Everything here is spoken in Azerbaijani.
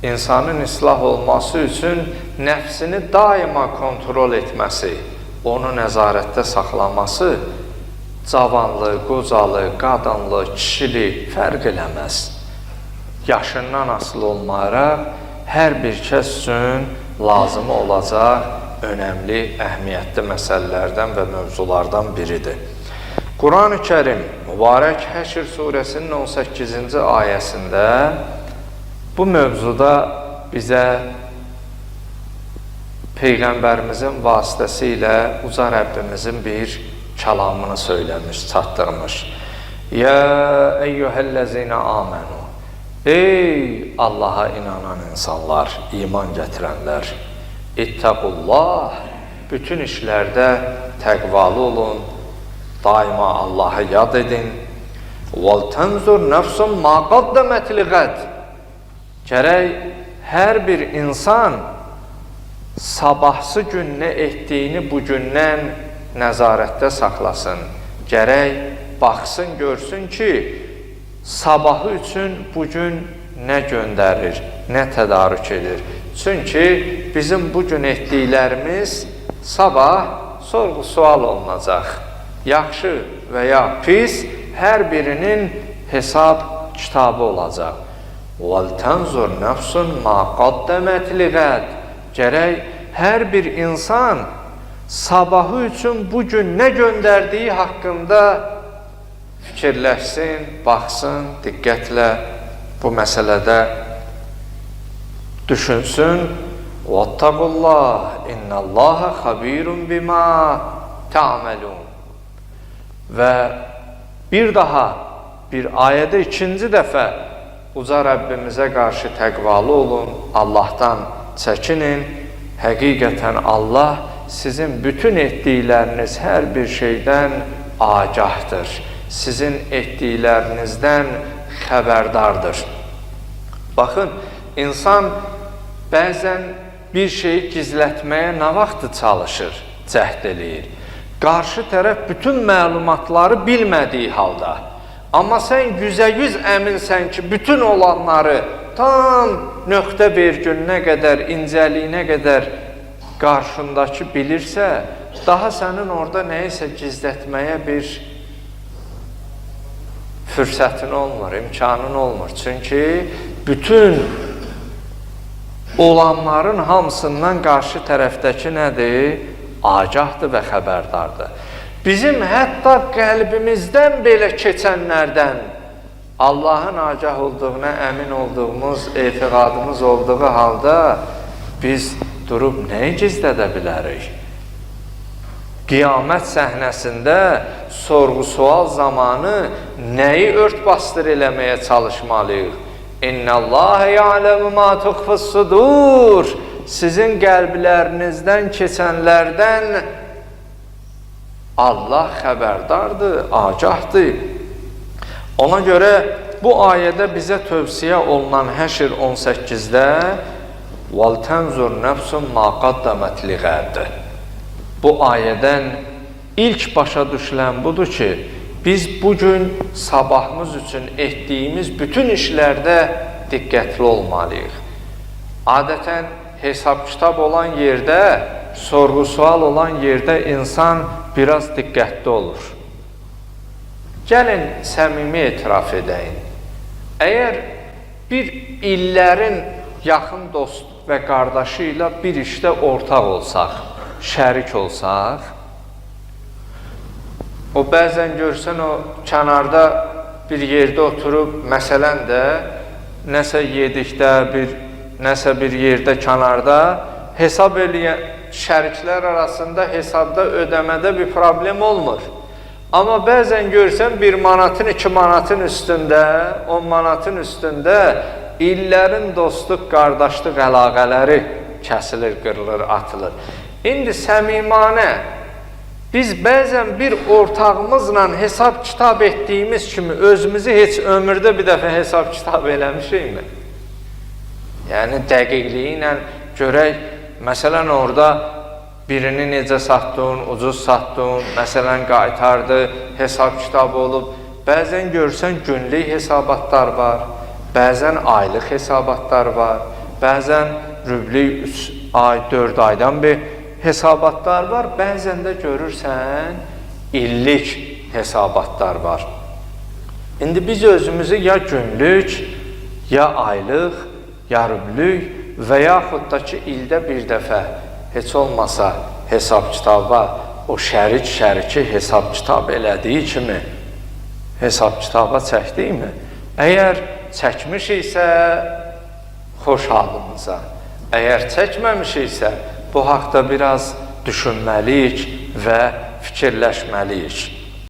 insanın islah olması üçün nəfsini daima kontrol etməsi, onu nəzarətdə saxlaması, cavanlı, qocalı, qadınlı, kişili fərq eləməz. Yaşından asılı olmayaraq, hər bir kəs üçün lazım olacaq önəmli, əhəmiyyətli məsələlərdən və mövzulardan biridir. Quran-ı Kərim, Mübarək Həşr surəsinin 18-ci ayəsində bu mövzuda bizə Peyğəmbərimizin vasitəsilə Uca Rəbbimizin bir kəlamını söyləmiş, çatdırmış. Ya eyyuhəl-ləzinə amənu. Ey Allaha inanan insanlar, iman gətirənlər, İttəqullah, bütün işlərdə təqvalı olun, daima Allah'a yad edin. وَلْتَنْزُرْ نَفْسٌ مَا قَدَّمَتْ لِغَدْ. Gərək hər bir insan sabahsı gün nə etdiyini bugündən nəzarətdə saxlasın. Gərək baxsın, görsün ki, sabahı üçün bugün nə göndərir, nə tədarük edir. Çünki bizim bugün etdiklərimiz sabah sorğu-sual olunacaq. Yaxşı və ya pis, hər birinin hesab kitabı olacaq. وَلْتَنْزُرْ نَفْسٌ مَا قَدَّمَتْ لِغَدْ. Gərək hər bir insan sabahı üçün bugün nə göndərdiyi haqqında fikirləşsin, baxsın, diqqətlə bu məsələdə düşünsün. وَاتَّقُوا اِنَّ اللّٰهَ خَب۪يرٌ بِمَا تَعْمَلُونَ. Və bir daha bir ayədə ikinci dəfə Uca Rəbbimizə qarşı təqvalı olun, Allahdan çəkinin. Həqiqətən Allah sizin bütün etdikləriniz hər bir şeydən agahdır. Sizin etdiklərinizdən xəbərdardır. Baxın, insan bəzən bir şeyi gizlətməyə nə vaxtı çalışır, cəhd eləyir. Qarşı tərəf bütün məlumatları bilmədiyi halda. Amma sən 100% əminsən ki, bütün olanları tam nöqtə vergülünə qədər, incəliyinə qədər qarşındakı bilirsə, daha sənin orada nəyisə gizlətməyə bir fürsətin olmur, imkanın olmur. Çünki bütün olanların hamısından qarşı tərəfdəki nədir? Agahdır və xəbərdardır. Bizim hətta qəlbimizdən belə keçənlərdən Allahın agah olduğuna əmin olduğumuz, etiqadımız olduğu halda biz durub nəyi gizlədə bilərik? Qiyamət səhnəsində sorğu-sual zamanı nəyi ört-bastır eləməyə çalışmalıyıq? İnnəllâhe ya'lemu mâ tuxfus-sudur. Sizin qəlblərinizdən keçənlərdən Allah xəbərdardır, agahdır. Ona görə bu ayədə bizə tövsiyə olunan Həşr 18-də وَلْتَنْزُرْ نَفْسٌ مَا قَدَّمَتْ لِغَدْ. Bu ayədən ilk başa düşülən budur ki, biz bugün sabahımız üçün etdiyimiz bütün işlərdə diqqətli olmalıyıq. Adətən hesab-kitab olan yerdə, sorğu-sual olan yerdə insan biraz diqqətli olur. Gəlin, səmimi etiraf edəyin. Əgər bir illərin yaxın dost və qardaşı ilə bir işdə ortaq olsaq, şərik olsaq, o bəzən görsən, o kənarda bir yerdə oturub, məsələn də, nəsə yedikdə, nəsə bir yerdə kənarda hesab eləyən şəriklər arasında hesabda, ödəmədə bir problem olmur. Amma bəzən görsən, 1 manatın, 2 manatın üstündə, 10 manatın üstündə illərin dostluq, qardaşlıq əlaqələri kəsilir, qırılır, atılır. İndi səmimanə, biz bəzən bir ortağımızla hesab kitab etdiyimiz kimi özümüzü heç ömürdə bir dəfə hesab kitab eləmişikmi? Yəni, dəqiqliyi ilə görək, məsələn, orada birini necə satdın, ucuz satdın, məsələn, qaytardı, hesab kitabı olub. Bəzən görsən, günlük hesabatlar var, bəzən aylıq hesabatlar var, Bəzən rüblik 3 ay, 4 aydan bir hesabatlar var. Bəzən də görürsən, illik hesabatlar var. İndi biz özümüzü ya günlük, ya aylıq, ya rüblük və yaxud da ki, ildə bir dəfə heç olmasa hesab kitaba o şəriki hesab kitab elədiyi kimi hesab kitaba çəkdikmi? Əgər çəkmişiksə, xoş halımıza. Əgər çəkməmişiksə, bu haqda biraz düşünməliyik və fikirləşməliyik.